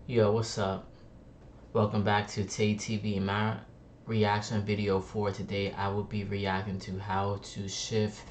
Yo, what's up? Welcome back to Tay TV. My reaction video for today, I will be reacting to how to shift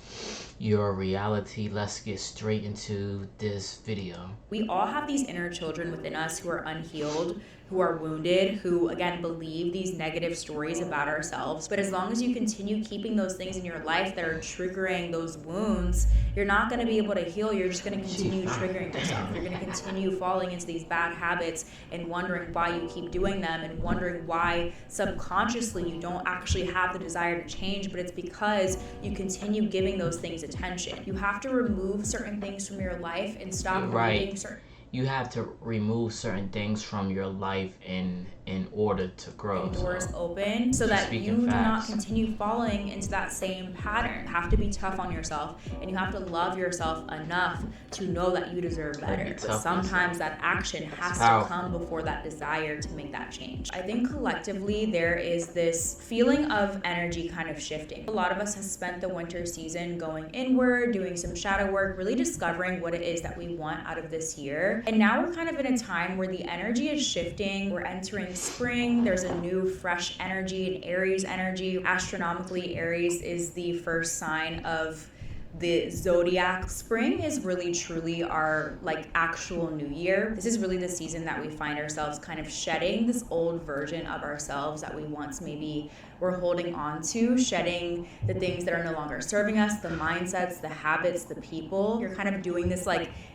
your reality. Let's get straight into this video. We all have these inner children within us who are unhealed, who are wounded, who again believe these negative stories about ourselves. But as long as you continue keeping those things in your life that are triggering those wounds, you're not going to be able to heal. You're just going to continue triggering yourself. You're going to continue falling into these bad habits and wondering why you keep doing them and wondering why subconsciously you don't actually have the desire to change, but it's because you continue giving those things attention. You have to remove certain things from your life and stop reading certain. You have to remove certain things from your life in order to grow. Doors open so that you do not continue falling into that same pattern. You have to be tough on yourself, and you have to love yourself enough to know that you deserve better. But sometimes that action has to come before that desire to make that change. I think collectively there is this feeling of energy kind of shifting. A lot of us have spent the winter season going inward, doing some shadow work, really discovering what it is that we want out of this year. And now we're kind of in a time where the energy is shifting. We're entering spring. There's a new fresh energy, an Aries energy. Astronomically, Aries is the first sign of the zodiac. Spring is really truly our actual new year. This is really the season that we find ourselves kind of shedding this old version of ourselves that we once maybe were holding on to, shedding the things that are no longer serving us, the mindsets, the habits, the people. You're kind of doing this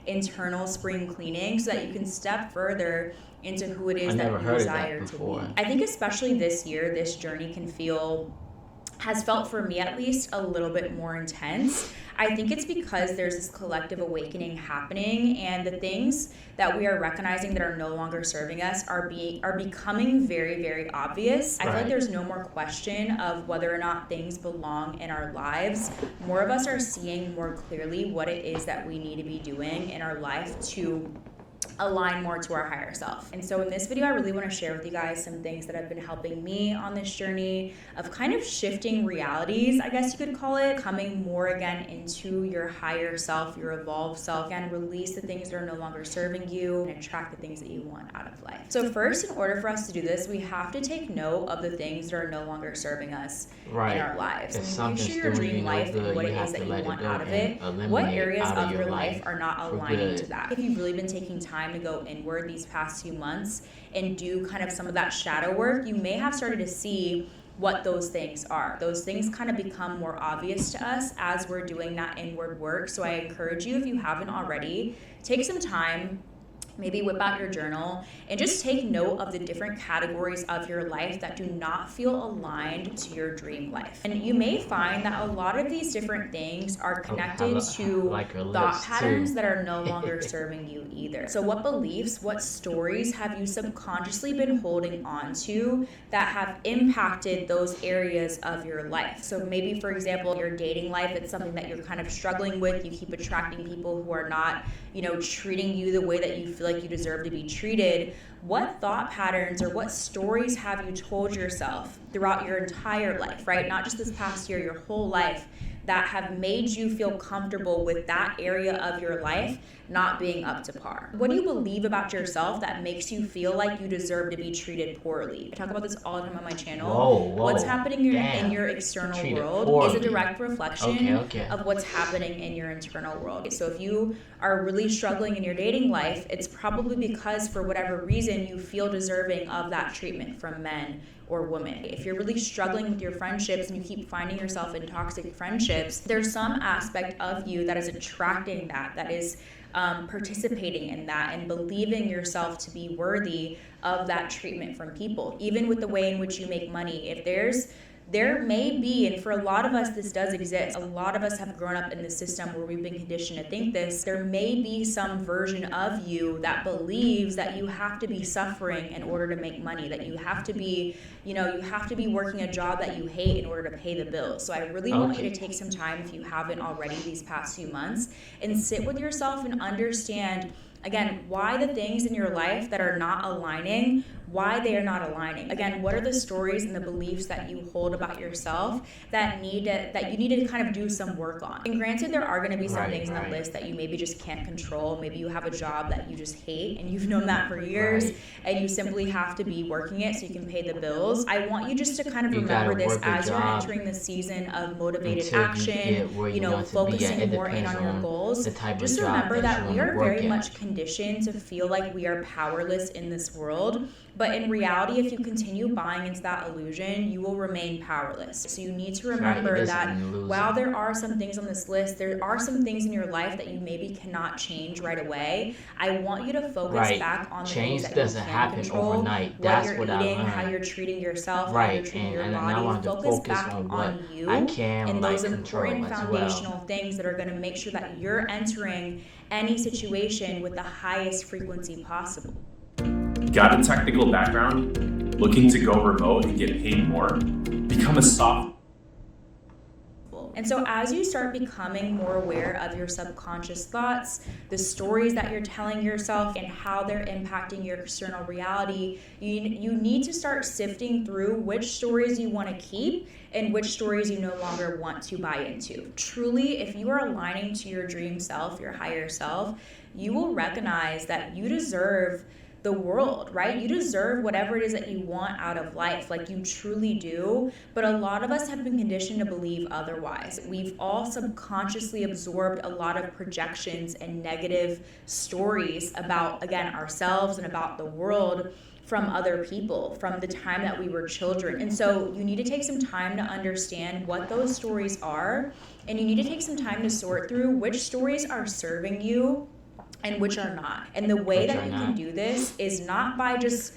internal spring cleaning so that you can step further into who it is that you desire to be. I think especially this year, this journey has felt for me at least a little bit more intense. I think it's because there's this collective awakening happening, and the things that we are recognizing that are no longer serving us are becoming very, very obvious. I feel like there's no more question of whether or not things belong in our lives. More of us are seeing more clearly what it is that we need to be doing in our life to align more to our higher self. And so in this video, I really want to share with you guys some things that have been helping me on this journey of kind of shifting realities, I guess you could call it, coming more again into your higher self, your evolved self, and release the things that are no longer serving you and attract the things that you want out of life. So first, in order for us to do this, we have to take note of the things that are no longer serving us in our lives. And picture your dream life and what it is that you want out of it. What areas of your life are not aligning to that? If you've really been taking time to go inward these past few months and do kind of some of that shadow work, you may have started to see what those things are. Those things kind of become more obvious to us as we're doing that inward work. So I encourage you, if you haven't already, take some time, maybe whip out your journal and just take note of the different categories of your life that do not feel aligned to your dream life. And you may find that a lot of these different things are connected to thought patterns that are no longer serving you either. So what beliefs, what stories have you subconsciously been holding on to that have impacted those areas of your life? So maybe, for example, your dating life, it's something that you're kind of struggling with. You keep attracting people who are not, treating you the way that you feel like you deserve to be treated. What thought patterns or what stories have you told yourself throughout your entire life, right? Not just this past year, your whole life, that have made you feel comfortable with that area of your life not being up to par? What do you believe about yourself that makes you feel like you deserve to be treated poorly? I talk about this all the time on my channel. What's happening in your external world is a direct reflection of what's happening in your internal world. So if you are really struggling in your dating life, it's probably because for whatever reason you feel deserving of that treatment from men or women. If you're really struggling with your friendships and you keep finding yourself in toxic friendships, there's some aspect of you that is attracting that is participating in that and believing yourself to be worthy of that treatment from people. Even with the way in which you make money, if there may be, and for a lot of us this does exist, a lot of us have grown up in the system where we've been conditioned to think this, there may be some version of you that believes that you have to be suffering in order to make money, that you have to be, you have to be working a job that you hate in order to pay the bills. So I really want you to take some time, if you haven't already these past few months, and sit with yourself and understand, again, why the things in your life that are not aligning, why they are not aligning. Again, what are the stories and the beliefs that you hold about yourself that you need to kind of do some work on? And granted, there are going to be some things on the list that you maybe just can't control. Maybe you have a job that you just hate and you've known that for years, and you simply have to be working it so you can pay the bills. I want you just to kind of remember this as you're entering the season of motivated action, focusing more in on your goals. Just remember that we are very much conditioned to feel like we are powerless in this world. But in reality, if you continue buying into that illusion, you will remain powerless. So you need to remember that while there are some things on this list, there are some things in your life that you maybe cannot change right away. I want you to focus back on the things that you can control, overnight. What you're eating, how you're treating yourself, how you're treating your body. Focus back on you and those important foundational things that are going to make sure that you're entering any situation with the highest frequency possible. Got a technical background? Looking to go remote and get paid more? Become a software. And so as you start becoming more aware of your subconscious thoughts, the stories that you're telling yourself and how they're impacting your external reality, you need to start sifting through which stories you want to keep and which stories you no longer want to buy into. Truly, if you are aligning to your dream self, your higher self, you will recognize that you deserve the world, right? You deserve whatever it is that you want out of life, like you truly do. But a lot of us have been conditioned to believe otherwise. We've all subconsciously absorbed a lot of projections and negative stories about, again, ourselves and about the world from other people from the time that we were children. And so you need to take some time to understand what those stories are, and you need to take some time to sort through which stories are serving you and which are not. And the way that you can do this is not by just,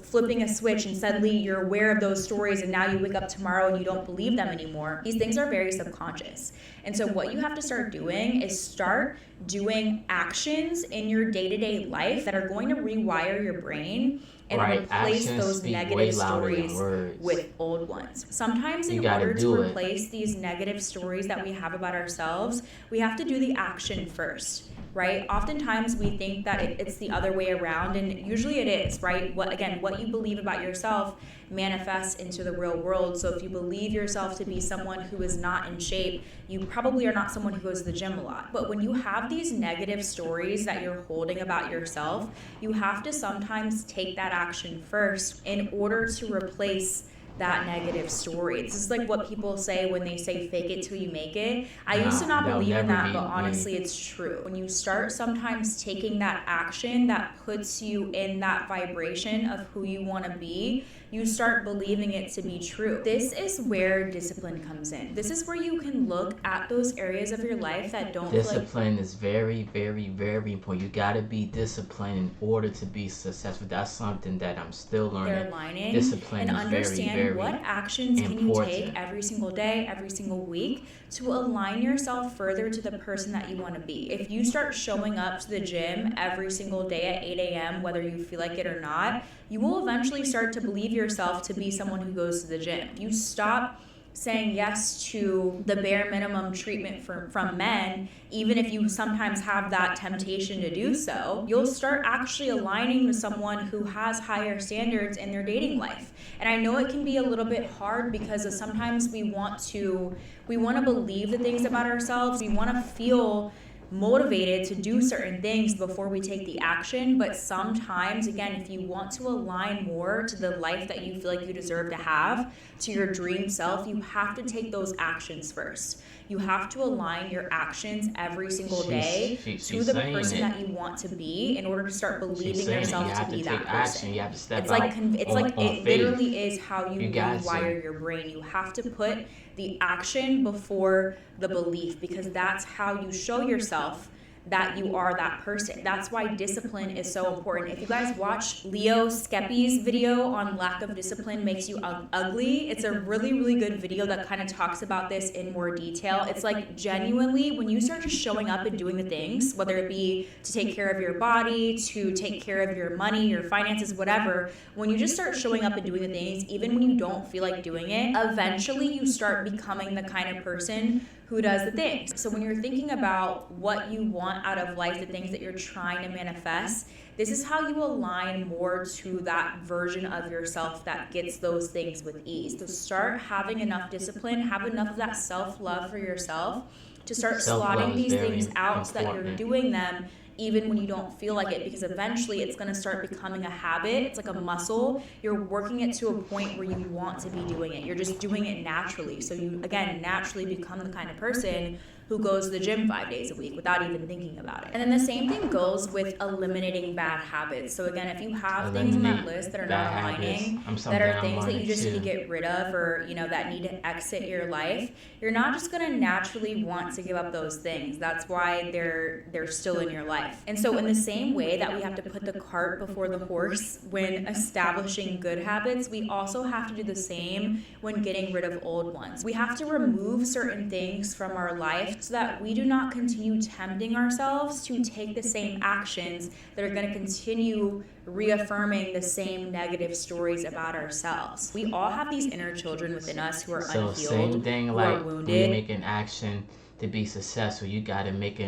flipping a switch and suddenly you're aware of those stories and now you wake up tomorrow and you don't believe them anymore. These things are very subconscious. And so what you have to start doing is start doing actions in your day-to-day life that are going to rewire your brain and replace those negative stories with old ones. Sometimes in order to replace these negative stories that we have about ourselves, we have to do the action first. Right? Oftentimes we think that it's the other way around, and usually it is, right? What you believe about yourself manifests into the real world. So if you believe yourself to be someone who is not in shape, you probably are not someone who goes to the gym a lot. But when you have these negative stories that you're holding about yourself, you have to sometimes take that action first in order to replace that negative story. This is like what people say when they say fake it till you make it. I used to not believe in that, but honestly it's true. When you start sometimes taking that action that puts you in that vibration of who you want to be, you start believing it to be true. This is where discipline comes in. This is where you can look at those areas of your life that don't discipline is very, very, very important. You got to be disciplined in order to be successful. That's something that I'm still learning. They're aligning discipline and is understand very, very what actions important. Can you take every single day, every single week to align yourself further to the person that you want to be. If you start showing up to the gym every single day at 8 a.m., whether you feel like it or not, you will eventually start to believe yourself to be someone who goes to the gym. You stop saying yes to the bare minimum treatment from men, even if you sometimes have that temptation to do so, you'll start actually aligning with someone who has higher standards in their dating life. And I know it can be a little bit hard because sometimes we want to believe the things about ourselves. We want to feel motivated to do certain things before we take the action. But sometimes, again, if you want to align more to the life that you feel like you deserve to have, to your dream self, you have to take those actions first. You have to align your actions every single day to the person that you want to be in order to start believing yourself to be that person. You have to step it literally is how you rewire your brain. You have to put the action before the belief, because that's how you show yourself that you are that person. That's why discipline is so important. If you guys watch Leo Skepi's video on lack of discipline makes you ugly, it's a really, really good video that kind of talks about this in more detail. It's like genuinely when you start just showing up and doing the things, whether it be to take care of your body, to take care of your money, your finances, whatever, when you just start showing up and doing the things, even when you don't feel like doing it, eventually you start becoming the kind of person who does the things. So when you're thinking about what you want out of life, the things that you're trying to manifest, this is how you align more to that version of yourself that gets those things with ease. So start having enough discipline, have enough of that self-love for yourself to start slotting these things out so that you're doing them even when you don't feel like it, because eventually it's going to start becoming a habit. It's like a muscle. You're working it to a point where you want to be doing it. You're just doing it naturally. So you, again, naturally become the kind of person who goes to the gym 5 days a week without even thinking about it. And then the same thing goes with eliminating bad habits. So again, if you have things on that list that are not aligning, that are things that you just need to get rid of, or that need to exit your life, you're not just going to naturally want to give up those things. That's why they're still in your life. And so in the same way that we have to put the cart before the horse when establishing good habits, we also have to do the same when getting rid of old ones. We have to remove certain things from our life so that we do not continue tempting ourselves to take the same actions that are going to continue reaffirming the same negative stories about ourselves. We all have these inner children within us who are unhealed, same thing, who like are wounded. When you make an action to be successful, you got to make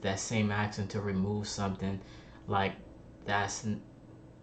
that same action to remove something like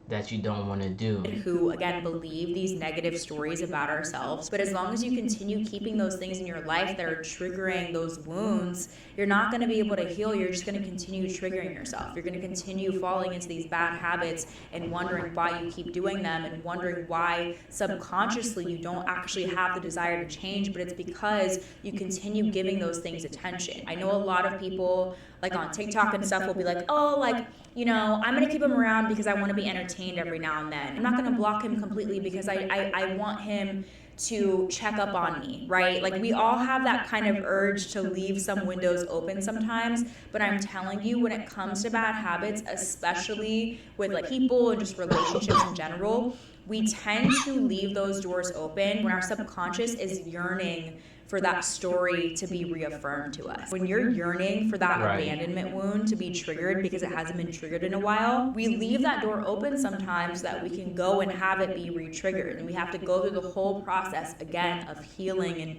that you don't want to do. Who, again, believe these negative stories about ourselves. But as long as you continue keeping those things in your life that are triggering those wounds, you're not going to be able to heal. You're just going to continue triggering yourself. You're going to continue falling into these bad habits and wondering why you keep doing them, and wondering why subconsciously you don't actually have the desire to change, but it's because you continue giving those things attention. I know a lot of people, like on TikTok and stuff, will be like, oh, like, I'm going to keep him around because I want to be entertained every now and then. I'm not going to block him completely because I want him to check up on me, right? Like, we all have that kind of urge to leave some windows open sometimes, but I'm telling you, when it comes to bad habits, especially with like people and just relationships in general, we tend to leave those doors open when our subconscious is yearning for that story to be reaffirmed to us. When you're yearning for that abandonment wound to be triggered because it hasn't been triggered in a while, we leave that door open sometimes so that we can go and have it be re-triggered. And we have to go through the whole process again of healing and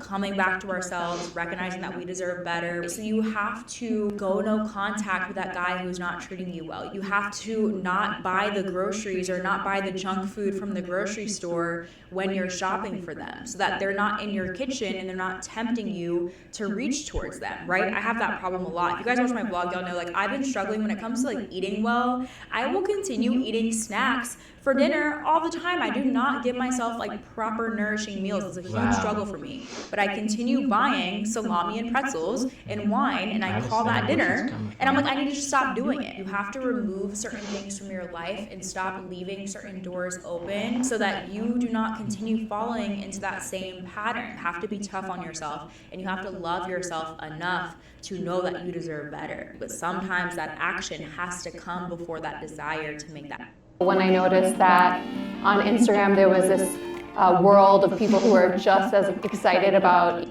coming back to ourselves, recognizing that we deserve better. So you have to go no contact with that guy who's not treating you well. You have to not buy the groceries or not buy the junk food from the grocery store when you're shopping for them, so that they're not in your kitchen and they're not tempting you to reach towards them, right? I have that problem a lot. If you guys watch my vlog, y'all know, like, I've been struggling when it comes to like eating well. I will continue eating snacks for dinner all the time. I do not give myself like proper nourishing meals. It's a huge struggle for me. But I continue buying salami and pretzels and wine, and I call that dinner. And I'm like, I need to just stop doing it. You have to remove certain things from your life and stop leaving certain doors open so that you do not continue falling into that same pattern. You have to be tough on yourself, and you have to love yourself enough to know that you deserve better. But sometimes that action has to come before that desire to make that. When I noticed that on Instagram there was this world of people who are just as excited about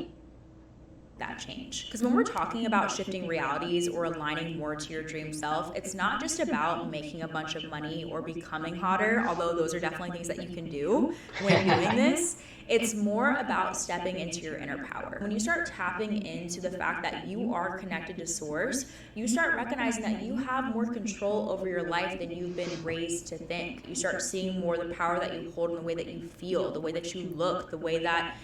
that change. Because when we're talking about shifting realities or aligning more to your dream self, it's not just about making a bunch of money or becoming hotter, although those are definitely things that you can do when doing this. It's more about stepping into your inner power. When you start tapping into the fact that you are connected to source, you start recognizing that you have more control over your life than you've been raised to think. You start seeing more the power that you hold in the way that you feel, the way that you look, the way that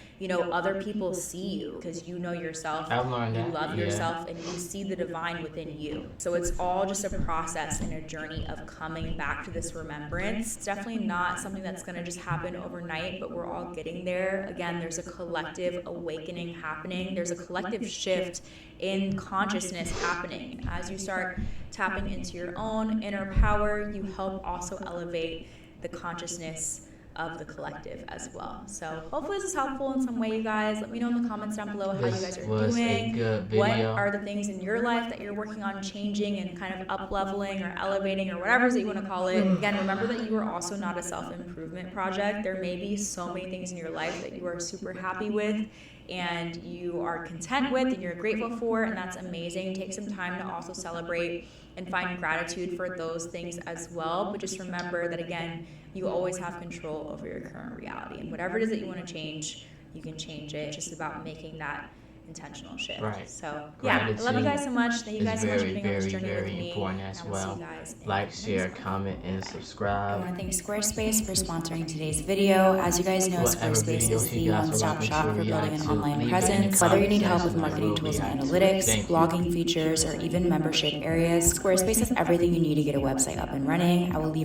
other people see you, because you know yourself, you love yourself, and you see the divine within you. So it's all just a process and a journey of coming back to this remembrance. It's definitely not something that's going to just happen overnight, but we're all getting there. Again, there's a collective awakening happening. There's a collective shift in consciousness happening. As you start tapping into your own inner power, you help also elevate the consciousness of the collective as well. So hopefully this is helpful in some way, you guys. Let me know in the comments down below how you guys are doing. What are the things in your life that you're working on changing and kind of up-leveling or elevating or whatever it is that you want to call it. Again, remember that you are also not a self-improvement project. There may be so many things in your life that you are super happy with and you are content with and you're grateful for, and that's amazing. Take some time to also celebrate and find gratitude for those things as well. But just remember that, again, you always have control over your current reality, and whatever it is that you want to change, you can change it. It's just about making that intentional shift. Right. So yeah, I love you guys so much. Thank you guys so much for being on this journey with me. Important as well. Like, share, comment, and subscribe. I want to thank Squarespace for sponsoring today's video. As you guys know, Squarespace is the one-stop shop for building an online presence. Whether you need help with marketing tools and analytics, blogging features, or even membership areas, Squarespace has everything you need to get a website up and running. I will leave